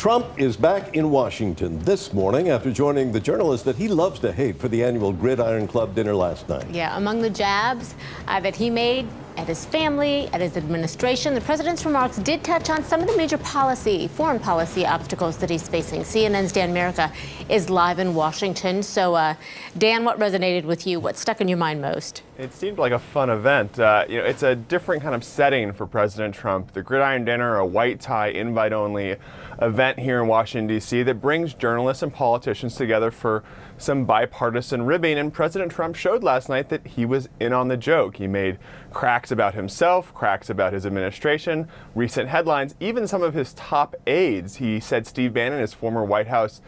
Trump is back in Washington this morning after joining the journalists that he loves to hate for the annual Gridiron Club dinner last night. Yeah, among the jabs that he made at his family, at his administration, the president's remarks did touch on some of the major foreign policy obstacles that he's facing. CNN's Dan Merica is live in Washington. So, Dan, what resonated with you? What stuck in your mind most? It seemed like a fun event. It's a different kind of setting for President Trump. The Gridiron Dinner, a white tie, invite-only event here in Washington, D.C. that brings journalists and politicians together for some bipartisan ribbing. And President Trump showed last night that he was in on the joke. He made cracks about himself, cracks about his administration, recent headlines, even some of his top aides. He said Steve Bannon, his former White House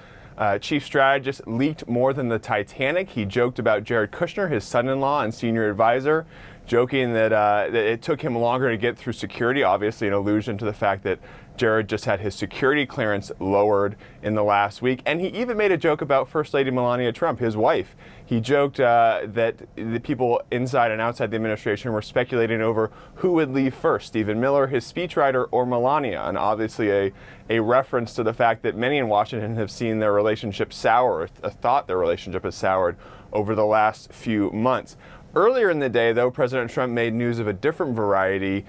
chief strategist, leaked more than the Titanic. He joked about Jared Kushner, his son-in-law and senior advisor, joking that it took him longer to get through security, obviously an allusion to the fact that Jared just had his security clearance lowered in the last week. And he even made a joke about First Lady Melania Trump, his wife. He joked that the people inside and outside the administration were speculating over who would leave first, Stephen Miller, his speechwriter, or Melania. And obviously a reference to the fact that many in Washington have seen their relationship sour, or thought their relationship has soured over the last few months. Earlier in the day, though, President Trump made news of a different variety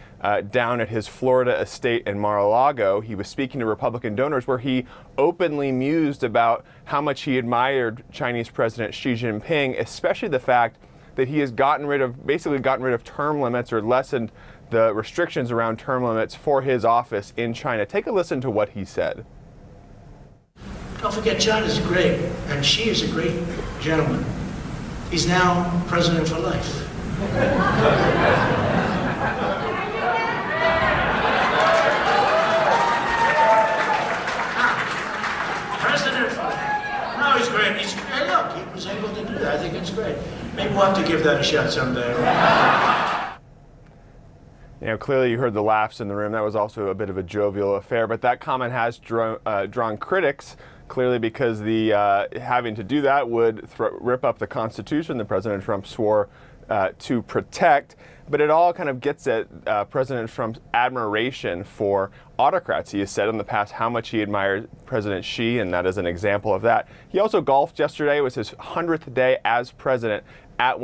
down at his Florida estate in Mar-a-Lago. He was speaking to Republican donors where he openly mused about how much he admired Chinese President Xi Jinping, especially the fact that he has basically gotten rid of term limits or lessened the restrictions around term limits for his office in China. Take a listen to what he said. Don't forget, China's great, and Xi is a great gentleman. He's now president for life. President for life. No, he's great. Hey, look, he was able to do that. I think it's great. Maybe we'll have to give that a shot someday. Clearly you heard the laughs in the room. That was also a bit of a jovial affair, but that comment has drawn critics, clearly because the having to do that would rip up the Constitution that President Trump swore to protect. But it all kind of gets at President Trump's admiration for autocrats. He has said in the past how much he admired President Xi, and that is an example of that. He also golfed yesterday. It was his 100th day as president at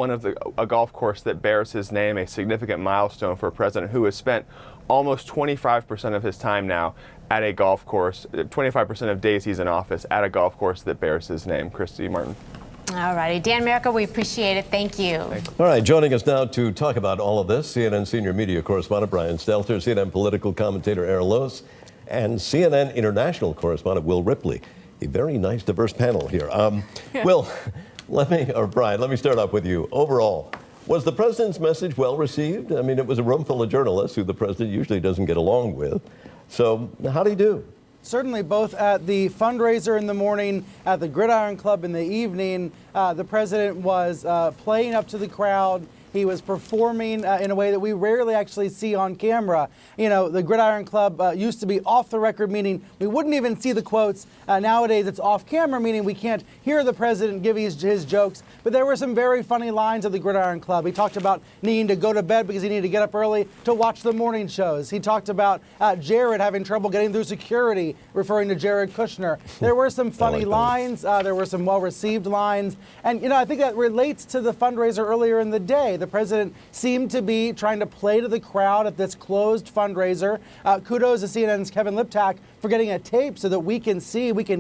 a golf course that bears his name, a significant milestone for a president who has spent almost 25% of his time now at a golf course, 25% of days he's in office at a golf course that bears his name. Christy Martin. All righty. Dan Merica, we appreciate it. Thank you. Thanks. All right, joining us now to talk about all of this, CNN senior media correspondent Brian Stelter, CNN political commentator Aaron Lewis, and CNN international correspondent Will Ripley. A very nice, diverse panel here. Will, Brian, let me start off with you. Overall, was the president's message well received? I mean, it was a room full of journalists who the president usually doesn't get along with. So how did he do? Certainly, both at the fundraiser in the morning, at the Gridiron Club in the evening, the president was playing up to the crowd. He was performing in a way that we rarely actually see on camera. You know, the Gridiron Club used to be off the record, meaning we wouldn't even see the quotes. Nowadays, it's off camera, meaning we can't hear the president give his jokes. But there were some very funny lines at the Gridiron Club. He talked about needing to go to bed because he needed to get up early to watch the morning shows. He talked about Jared having trouble getting through security, referring to Jared Kushner. There were some funny lines. There were some well-received lines. And, I think that relates to the fundraiser earlier in the day. The president seemed to be trying to play to the crowd at this closed fundraiser. Kudos to CNN's Kevin Liptak for getting a tape so that we can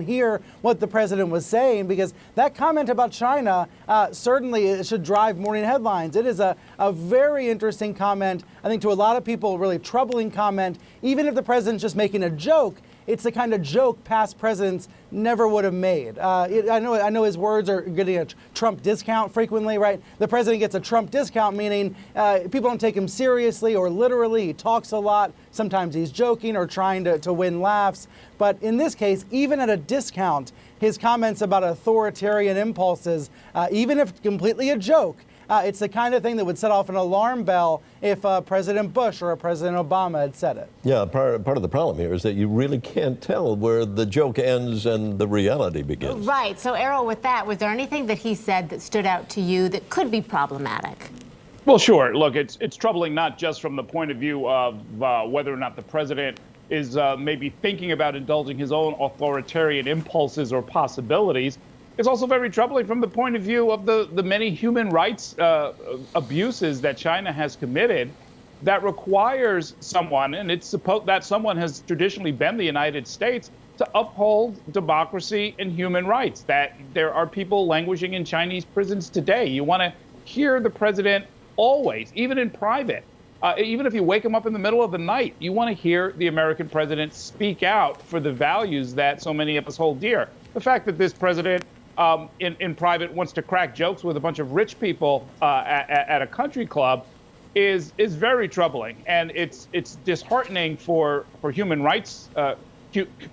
hear what the president was saying, because that comment about China certainly it should drive morning headlines. It is a very interesting comment. I think to a lot of people, a really troubling comment. Even if the president's just making a joke, it's the kind of joke past presidents never would have made. I know his words are getting a Trump discount frequently, right? The president gets a Trump discount, meaning people don't take him seriously or literally. He talks a lot. Sometimes he's joking or trying to win laughs. But in this case, even at a discount, his comments about authoritarian impulses, even if completely a joke, it's the kind of thing that would set off an alarm bell if President Bush or President Obama had said it. Yeah, part of the problem here is that you really can't tell where the joke ends and the reality begins. Right. So, Errol, with that, was there anything that he said that stood out to you that could be problematic? Well, sure. Look, it's troubling not just from the point of view of whether or not the president is maybe thinking about indulging his own authoritarian impulses or possibilities. It's also very troubling from the point of view of the many human rights abuses that China has committed that requires someone, and it's supposed that someone has traditionally been the United States, to uphold democracy and human rights, that there are people languishing in Chinese prisons today. You want to hear the president always, even in private. Even if you wake him up in the middle of the night, you want to hear the American president speak out for the values that so many of us hold dear. The fact that this president in private wants to crack jokes with a bunch of rich people at a country club is very troubling. And it's disheartening for human rights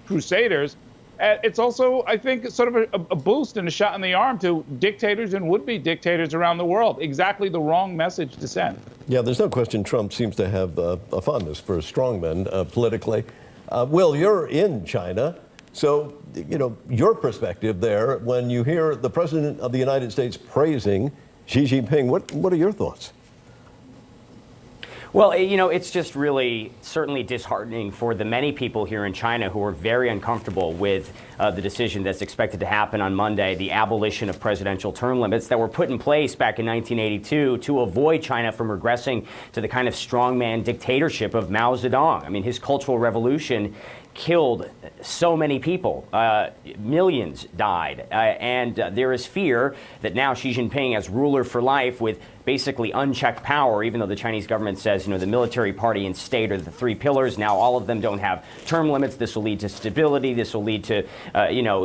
crusaders. It's also, I think, sort of a boost and a shot in the arm to dictators and would-be dictators around the world. Exactly the wrong message to send. Yeah, there's no question Trump seems to have a fondness for strongmen politically. Will, you're in China, so your perspective there, when you hear the President of the United States praising Xi Jinping, what are your thoughts? Well, it's just really certainly disheartening for the many people here in China who are very uncomfortable with the decision that's expected to happen on Monday, the abolition of presidential term limits that were put in place back in 1982 to avoid China from regressing to the kind of strongman dictatorship of Mao Zedong. I mean, his Cultural Revolution killed so many people. Millions died. And there is fear that now Xi Jinping, as ruler for life with basically unchecked power, even though the Chinese government says, the military, party, and state are the three pillars. Now all of them don't have term limits. This will lead to stability. This will lead to,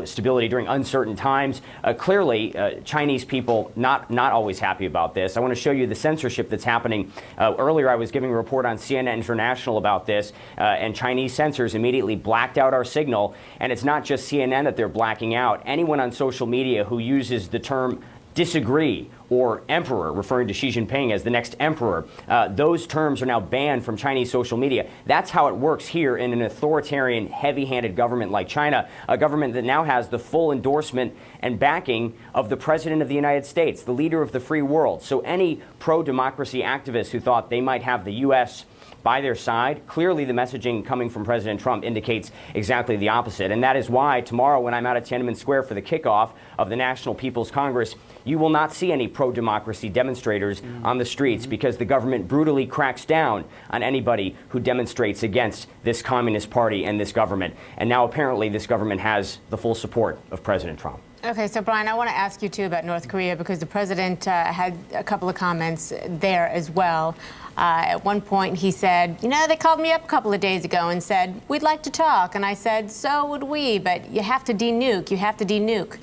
stability during uncertain times. Clearly, Chinese people not always happy about this. I want to show you the censorship that's happening. Earlier, I was giving a report on CNN International about this, and Chinese censors immediately blacked out our signal. And it's not just CNN that they're blacking out. Anyone on social media who uses the term disagree or emperor, referring to Xi Jinping as the next emperor, those terms are now banned from Chinese social media. That's how it works here in an authoritarian, heavy-handed government like China, a government that now has the full endorsement and backing of the President of the United States, the leader of the free world. So any pro-democracy activists who thought they might have the U.S. by their side, clearly the messaging coming from President Trump indicates exactly the opposite. And that is why tomorrow, when I'm out at Tiananmen Square for the kickoff of the National People's Congress, you will not see any pro-democracy demonstrators on the streets, because the government brutally cracks down on anybody who demonstrates against this Communist Party and this government. And now apparently this government has the full support of President Trump. Okay, so Brian, I want to ask you too about North Korea, because the president had a couple of comments there as well. At one point he said, they called me up a couple of days ago and said, we'd like to talk. And I said, so would we, but you have to denuke, you have to denuke.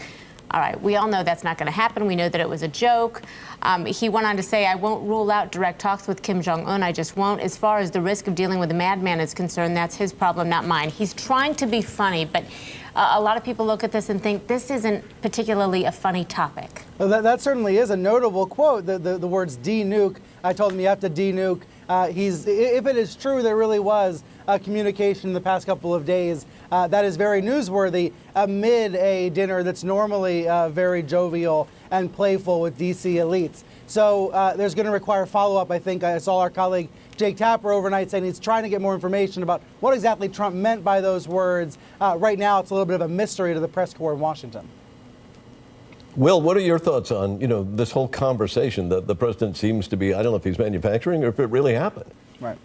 All right, we all know that's not going to happen. We know that it was a joke. He went on to say, I won't rule out direct talks with Kim Jong-un. I just won't. As far as the risk of dealing with a madman is concerned, that's his problem, not mine. He's trying to be funny, but a lot of people look at this and think this isn't particularly a funny topic. Well, that certainly is a notable quote, the words denuke. I told him you have to denuke. If it is true there really was communication in the past couple of days, that is very newsworthy amid a dinner that's normally very jovial and playful with DC elites. So there's going to require follow-up. I think I saw our colleague Jake Tapper overnight saying he's trying to get more information about what exactly Trump meant by those words. Right now, it's a little bit of a mystery to the press corps in Washington. Will, what are your thoughts on, this whole conversation that the president seems to be, I don't know if he's manufacturing or if it really happened? Right.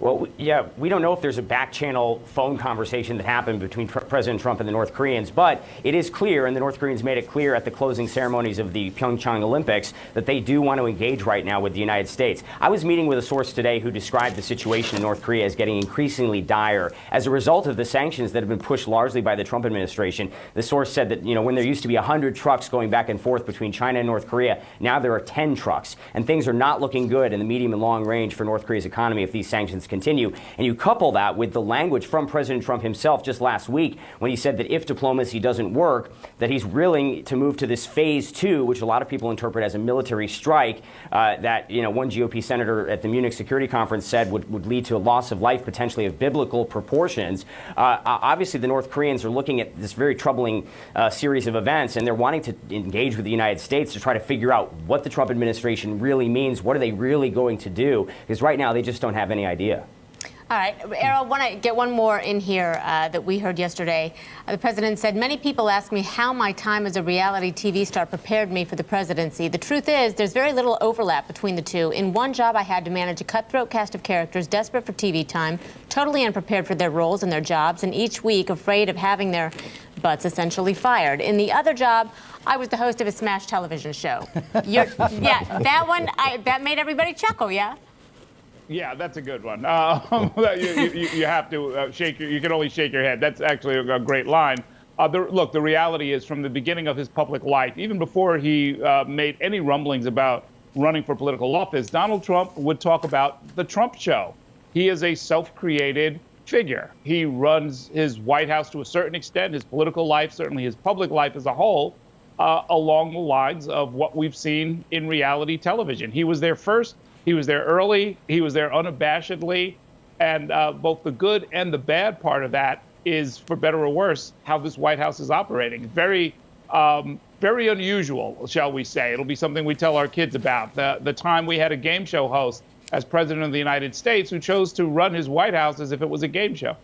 Well, yeah, we don't know if there's a back-channel phone conversation that happened between President Trump and the North Koreans, but it is clear, and the North Koreans made it clear at the closing ceremonies of the Pyeongchang Olympics, that they do want to engage right now with the United States. I was meeting with a source today who described the situation in North Korea as getting increasingly dire as a result of the sanctions that have been pushed largely by the Trump administration. The source said that, when there used to be 100 trucks going back and forth between China and North Korea, now there are 10 trucks, and things are not looking good in the medium and long range for North Korea's economy if these sanctions continue. And you couple that with the language from President Trump himself just last week, when he said that if diplomacy doesn't work, that he's willing to move to this phase 2, which a lot of people interpret as a military strike, that one GOP senator at the Munich Security Conference said would lead to a loss of life potentially of biblical proportions. Obviously, the North Koreans are looking at this very troubling series of events, and they're wanting to engage with the United States to try to figure out what the Trump administration really means. What are they really going to do? Because right now they just don't have any idea. All right, Errol, I want to get one more in here that we heard yesterday. The president said, many people ask me how my time as a reality TV star prepared me for the presidency. The truth is, there's very little overlap between the two. In one job, I had to manage a cutthroat cast of characters desperate for TV time, totally unprepared for their roles and their jobs, and each week afraid of having their butts essentially fired. In the other job, I was the host of a smash television show. Yeah, that one, that made everybody chuckle, yeah? Yeah, that's a good one. You have to you can only shake your head. That's actually a great line. Look, the reality is from the beginning of his public life, even before he made any rumblings about running for political office, Donald Trump would talk about the Trump show. He is a self-created figure. He runs his White House to a certain extent, his political life, certainly his public life as a whole, along the lines of what we've seen in reality television. He was there first. He was there early. He was there unabashedly. And both the good and the bad part of that is, for better or worse, how this White House is operating. Very, very unusual, shall we say. It'll be something we tell our kids about. The time we had a game show host as president of the United States who chose to run his White House as if it was a game show.